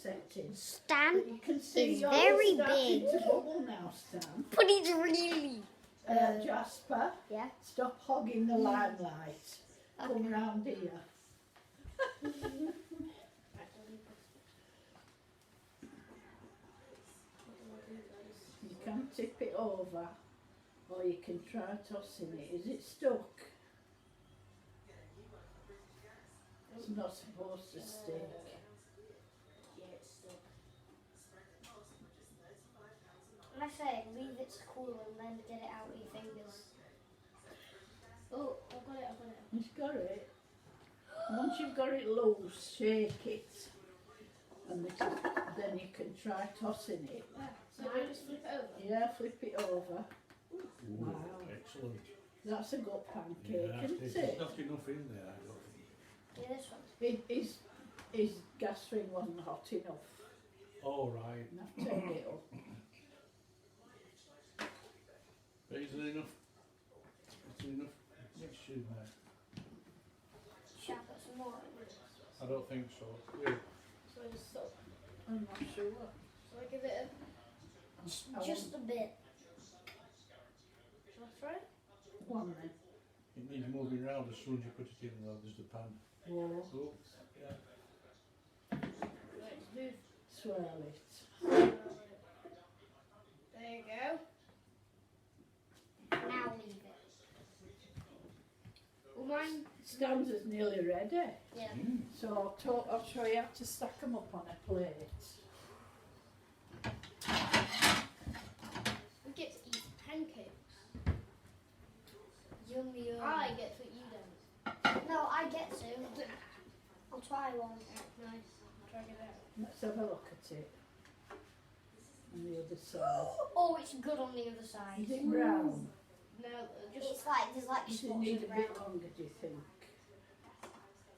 settings. Stan But you can see is yours very starting big. to bubble now, Stan. But it's really... Jasper, Yeah? stop hogging the limelight. Come Okay. round here. You can tip it over, or you can try tossing it. Is it stuck? It's not supposed to stick. Yeah, it's stuck. And I say, leave it to cool and then get it out with your fingers. Oh, I've got it. You've got it. Once you've got it loose, shake it. And then you can try tossing it. So I just flip it over? Yeah, flip it over. Ooh, Wow. excellent. That's a good pancake, Yeah, isn't there's it? not enough in there, I don't think. Yeah, this one. His gas ring wasn't hot enough. Oh, right. And I've turned it up. But is there enough? Is there enough mixture in there? Shall I put some more in it? I don't think so. Yeah. So I just stop. I'm not sure. So I give it Just a bit. shall I try it? One then. It needs moving around as soon as you put it in though, there's the pan. Whoa. Oh, yeah. Right, it's move. Swirl it. There you go. Now leave it. Well, mine. Stan's is nearly ready. Yeah. Mm. So I'll show you how to stack them up on a plate. We get to eat pancakes. Yummy. I get to eat you don't. No, I get to. I'll try one. Nice. Try to get it out. Let's have a look at it. On the other side. Oh, it's good on the other side. Is it brown? No, just. It's like, there's like Does it spots need of a bit brown. longer, do you think?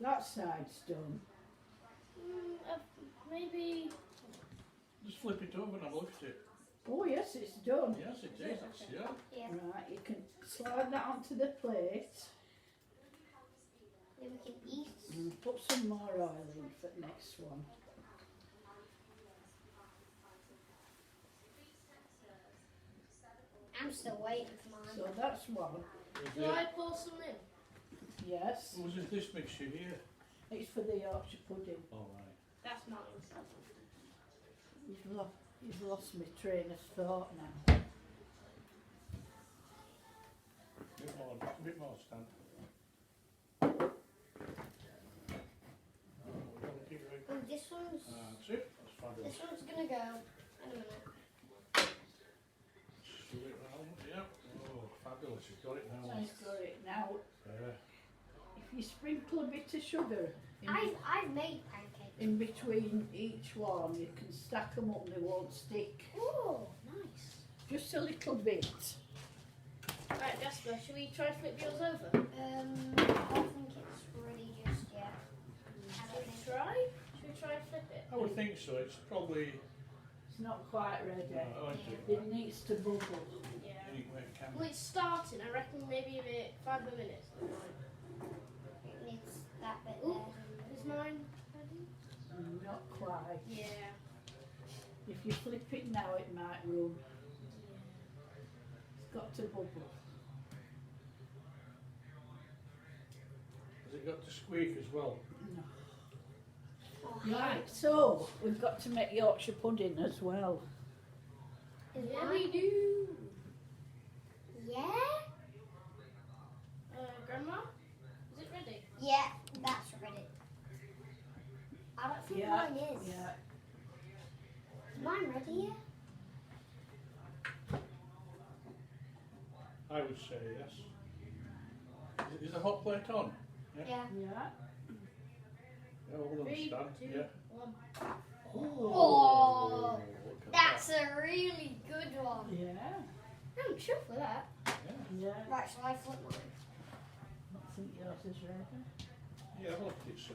That side's done. Maybe. Just flip it over and have a look at it. Oh yes, it's done. Yes, it is. Yeah. Yeah. Right, you can slide that onto the plate Then we can eat. and put some more oil in for the next one. I'm still waiting for mine. So that's one. Do I pour some in? Yes, Was it this mixture here? it's for the Yorkshire pudding. All right. That's mine. You've lost my train of thought now. Bit more, Stan. Oh, this one's. That's it. That's fabulous. This one's gonna go in a minute. Shove it round. Yeah. Oh, fabulous. You've got it now. I've got it now. Yeah. If you sprinkle a bit of sugar I've made pancakes. in between each one, you can stack them up and they won't stick. Oh, nice. Just a little bit. Right, Jasper, should we try to flip yours over? I don't think it's ready just yet. I Should don't we think. try? Should we try and flip it? I would think so. It's probably. It's not quite ready. I think It needs to bubble. Yeah. you can make camera. Well, it's starting. I reckon maybe a bit, 5 more minutes. It needs that bit Ooh. there. Is mine ready? Not quite. Yeah. If you flip it now, it might run. It's got to bubble. Has it got to squeak as well? No. Oh, Right, so we've got to make Yorkshire pudding as well. Is Yeah, mine? we do. Yeah? Grandma, is it ready? Yeah, that's ready. I don't think mine is. Yeah. Is mine ready yet? I would say yes. Is the hot plate on? Yeah. Yeah. Yeah, all of them 3, stand. 2, Yeah. 1. Oh, look at that's a really good one. Yeah. I'm chuffed with that. that. Yeah. Yeah. Right, shall I flip mine? I think yours is ready. Yeah, I've looked at it, so.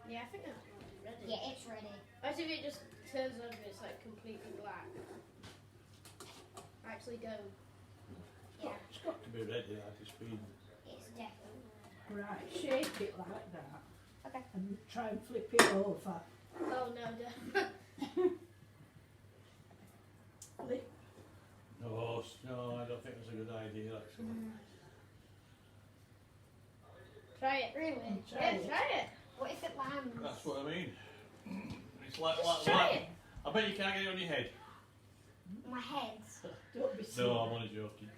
Yeah, I think that's ready. Yeah, it's ready. As if it just turns over, it's like completely black. Actually go. Yeah, It's got to be ready, like it's been. it's definitely. Right, shake it like that. Okay. And try and flip it over. Oh no, don't. Flip. No, I don't think that's a good idea actually. Try it. Really? Yeah, try it. What if it lands? That's what I mean. It's like, Just try it. I bet you can't get it on your head. My head. Don't be silly. No, I'm only joking.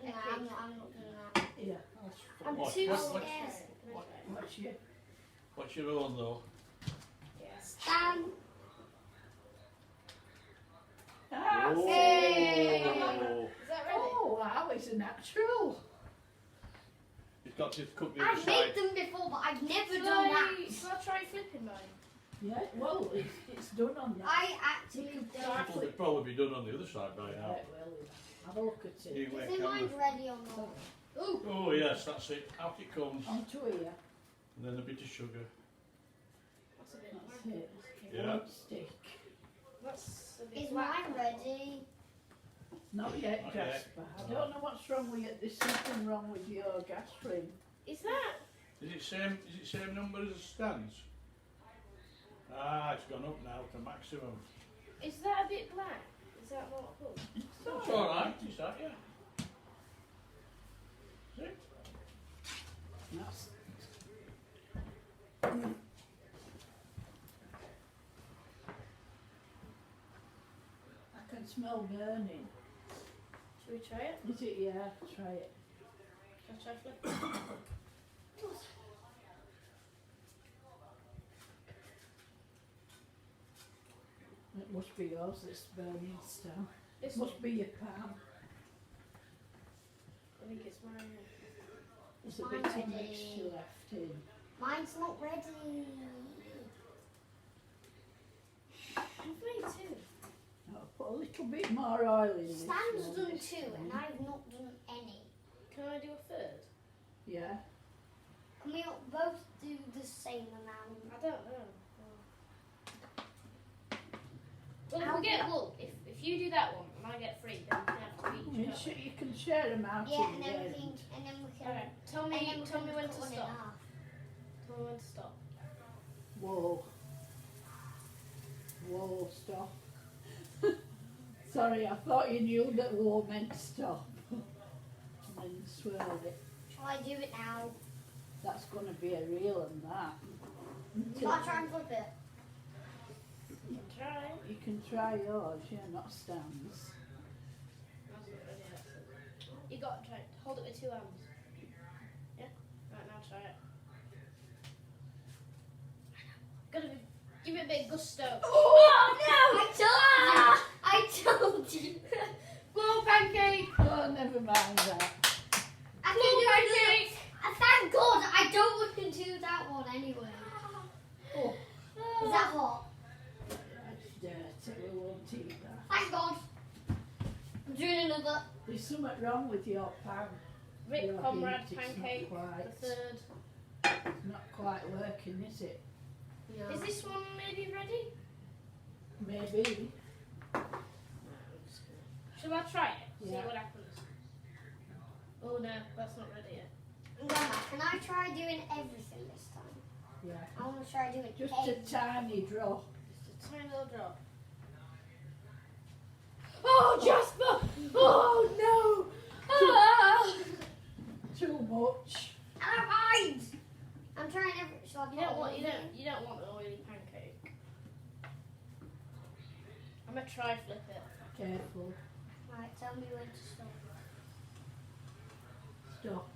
No, I'm not doing that. Yeah, I'll try. I'm What- too what- scared. What's your... What's your own though? Yes. Stand. Ah, Hey. Oh, Is that ready? oh, wow, it's a natural. it's got to cook the other I've side. made them before, but I've never Shall done that. I try flipping mine? Yeah, well, it's done on that. I actually You can don't. It'll probably be done on the other side by now. Right, well, have a look at it. You wait, Is mine camera. ready or not? Ooh. Oh yes, that's it. Out it comes. Onto here. And then a bit of sugar. That's a bit. That's it. It Yeah. won't stick. That's a bit. Is whack. mine ready? Not yet, Not yet. Jasper. I don't know what's wrong with it. There's something wrong with your gas ring. Is that? Is it same number as the stands? Ah, it's gone up now to maximum. Is that a bit black? Is that not good? It's alright, is that, yeah? See? That's... I can smell burning. Should we try it? Is it? Yeah, try it. Shall I try flipping? It must be yours that's burning still. This It one. must be your pan. I think it's mine. There's a Mine bit of ready. mixture left in. Mine's not ready. I've made two. I'll put a little bit more oil in this Stan's one done this 2 and time. I've not done any. Can I do a third? Yeah. Can we not both do the same amount? I don't know. Well, if we get look, if you do that one and I get 3, then we can have I 3 mean, each. you can share them out Yeah, in and the then we can, end. and then we can, Alright, tell and me then we tell can me when cut to one in stop. half. Tell me when to stop. Whoa. Whoa, stop. Sorry, I thought you knew that whoa meant stop. And then swirl it. Shall I do it now? That's going to be a reel and that. Shall I try and flip it? You can try. You can try yours, yeah, not Stan's. That's not ready yet. You got to try it. Hold it with 2 hands. Yeah? Right, now try it. Gotta be, give it a bit of gusto. Oh no! I told you! Go, pancake! Oh, never mind that. I Go, can do it. pancake! Thank God I don't want to do that one anyway. Oh, Is that hot? that's dirty, we won't eat that. Thank God. I'm doing another. There's something wrong with your pan. Rick Your Comrade heat, it's not pancake, quite- the third. It's not quite working, is it? No. Is this one maybe ready? Maybe. Shall I try it? See Yeah. what happens. Oh no, that's not ready yet. Grandma, can I try doing everything this time? Yeah. I want to try doing Just a everything. tiny drop. Just a tiny little drop. Oh, Jasper! Oh no! Ah! Too much. I don't mind. I'm trying every. Shall I You don't put want all you of don't it? you don't want an oily pancake. I'm gonna try flip it. Careful. Right, tell me when to stop. Stop.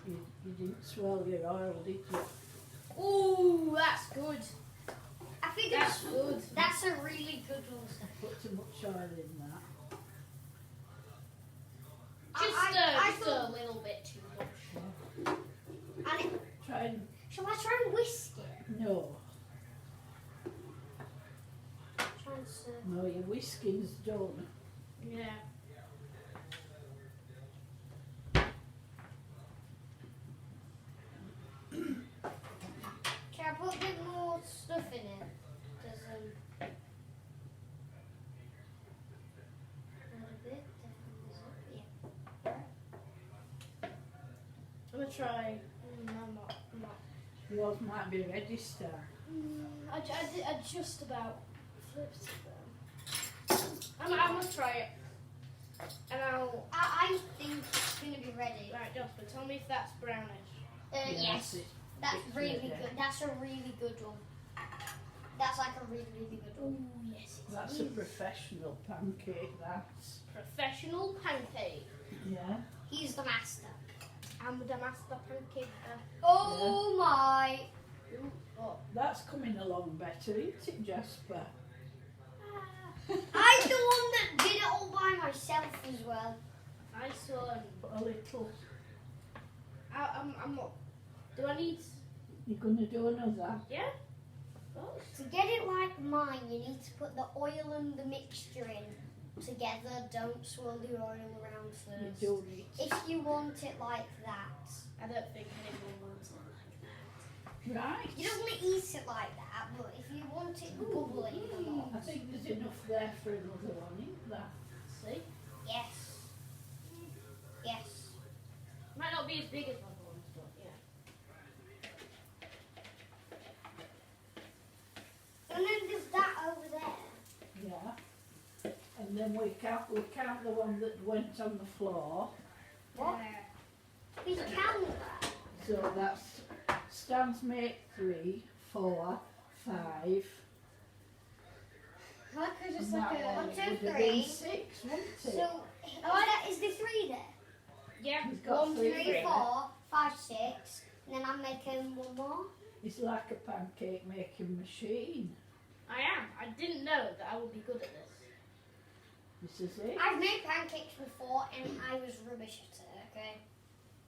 You didn't swirl your oil, did you? Ooh, that's good. I think That's it's good. That's a really good one. Put too much oil in that. Just I just thought- a little bit too much. And it, Try and... shall I try and whisk it? No. Try and serve. No, your whisking's done. Yeah. Can I put a bit more stuff in it? Does add a bit? Yeah. I'm gonna try. No, I'm not. Yours might be ready, Star. I just about flipped it though. I'm gonna try it. And I think it's going to be ready. Right, Jasper, tell me if that's brownish. Yes. it's- That's it's really ready. good. That's a really good one. That's like a really, really good Oh one. yes, That's a professional pancake, that's. professional pancake. Yeah. He's the master. I'm the master pancake. Oh my. Oh. That's coming along better, isn't it, Jasper? I'm the one that did it all by myself as well. Nice one. Put a little. I'm not. Do I need? You're going to do another? Yeah. Oh. To get it like mine, you need to put the oil and the mixture in together. Don't swirl the oil around You first. do need. If you want it like that. I don't think anyone wants it like that. Right. You don't want to eat it like that, but if you want it bubbling a lot. I think there's enough there for another one, isn't there? See? Yes. Yes. Might not be as big as my ones, but yeah. And then there's that over there. Yeah. And then we count the one that went on the floor. What? We count that. So that's Stan's make 3, 4, 5. Like a, just And like that a one 1, 2, would have 3. been 6, wouldn't it? So, is there 3 there? Yeah. He's got 1, 3 2, 3, there. 4, 5, 6. And then I'm making one more. It's like a pancake making machine. I am. I didn't know that I would be good at this. This is it. I've made pancakes before and I was rubbish at it, okay?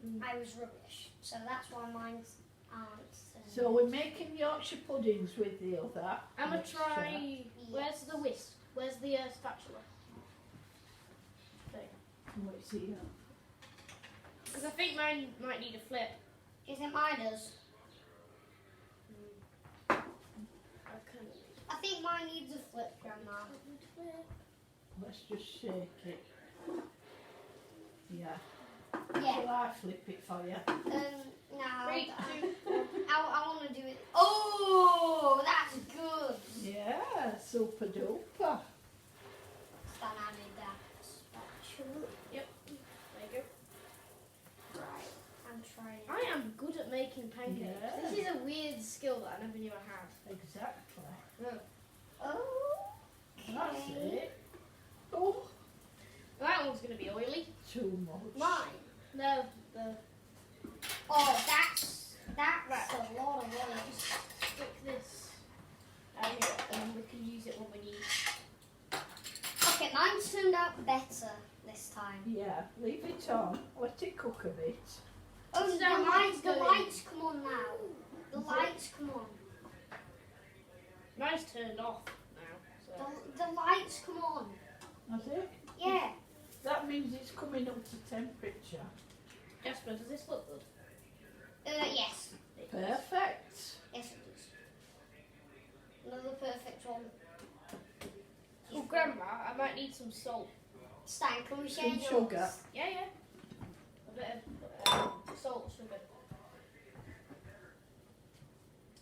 Mm. I was rubbish. So that's why mine's aren't. So we're making Yorkshire puddings with the other. I'm gonna mixture. try. Where's the whisk? Where's the spatula? What's here? Because I think mine might need a flip. Do you think mine does? I can I think mine needs a flip, Grandma. Let's just shake it. Yeah. Yeah. Shall I flip it for you? No. 3, 2, 1. I want to do it. Oh, that's good. Yeah, super duper. Stan added that spatula. Yep. There you go. Right. I'm trying. I am good at making pancakes. Yeah. This is a weird skill that I never knew I had. Exactly. Oh. That's it. Oh, That one's going to be oily. too much. Mine. No, the Oh, that's a lot of oil. stick this out here and then we can use it when we need. Okay, mine turned out better this time. Yeah, leave it on. Let it cook a bit. Oh, So the mine's the going- lights come on now. The Is it? lights come on. Mine's turned off now. So. The lights come on. That's it. Yeah. That means it's coming up to temperature. Jasper, does this look good? Yes. Perfect. Yes, it does. Another perfect one. Oh, Grandma, I might need some salt. Stan, can we share Some yours? sugar. Yeah, yeah. A bit of salt, sugar.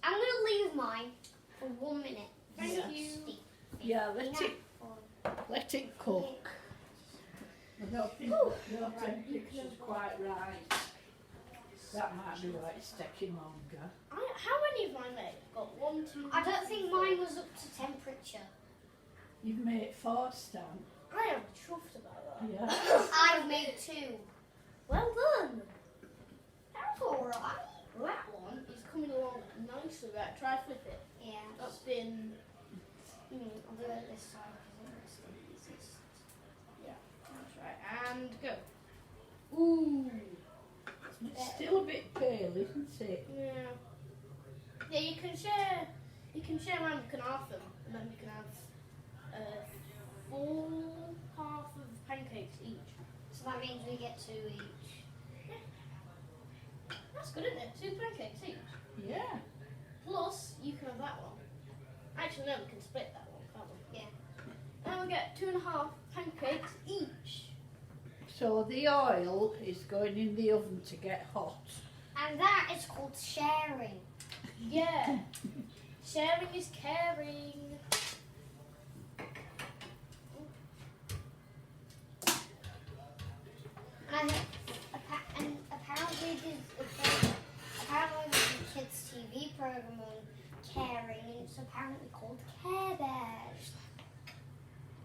I'm going to leave mine for 1 minute. Thank Yes. you. Yeah, let it cook. I don't think your temperature's quite right. That might be why it's taking longer. How many have I made? I've got 1, 2. I don't think mine was up to temperature. You've made 4, Stan. I am chuffed about that. Yeah. I've made 2. Well done. That's alright. That one is coming along nicely. Right, try flip it. Yeah. That's been. I'll do it this side because it looks the easiest. That's right. And go. Ooh. It's still a bit pale, isn't it? Yeah. Yeah, you can share. You can share mine. We can half them, and then we can have full half of pancakes each. So that means we get 2 each. That's good, isn't it? 2 pancakes each. Yeah. Plus, you can have that one. Actually, no, we can split that one, can't we? Yeah. And we get 2.5 pancakes each. So the oil is going in the oven to get hot. And that is called sharing. Yeah. Sharing is caring. And apparently there's a kids TV program on caring, and it's apparently called Care Bears.